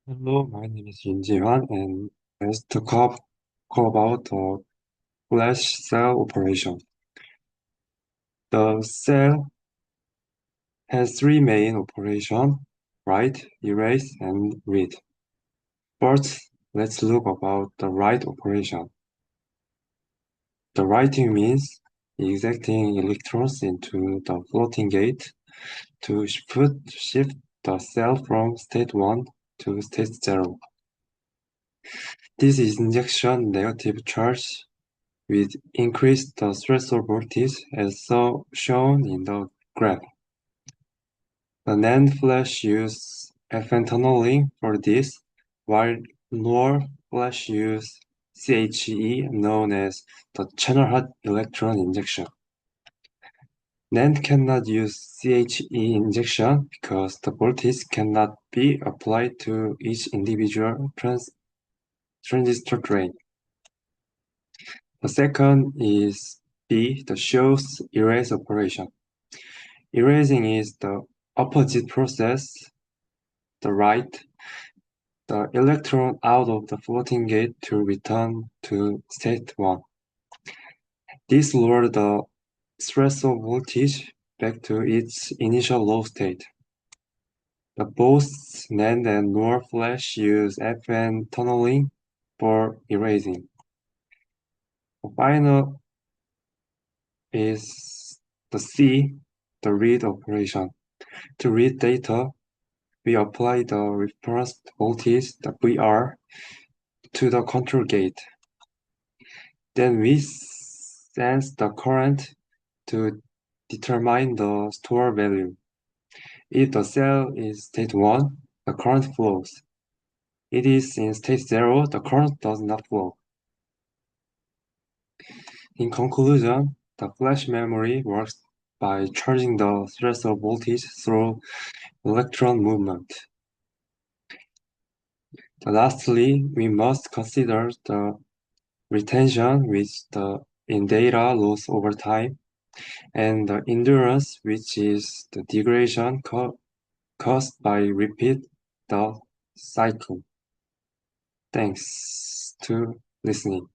Hello, my name is Yun Ji-hwan, and let's talk about the flash cell operation. The cell has three main operations: write, erase, and read. First, let's look about the write operation. The writing means injecting electrons into the floating gate to shift the cell from state 1 to state 0. This injection negative charge will increase the threshold voltage as shown in the graph. The NAND flash uses FN tunneling for this, while NOR flash uses CHE, known as the channel hot electron injection. NAND cannot use CHE injection because the voltage cannot be applied to each individual transistor drain. The second is B, the shows erase operation. Erasing is the opposite process. The write the electron out of the floating gate to return to state 1. This lowers the threshold voltage back to its initial low state. The both NAND and NOR flash use FN tunneling for erasing. The final is the C, the read operation. To read data, we apply the reference voltage, the VR, to the control gate. Then we sense the current to determine the store value. If the cell is state 1, the current flows. It is in state 0, the current does not flow. In conclusion, the flash memory works by charging the threshold voltage through electron movement. Lastly, we must consider the retention, which in data loss over time, and the endurance, which is the degradation caused by repeat the cycle. Thanks to listening.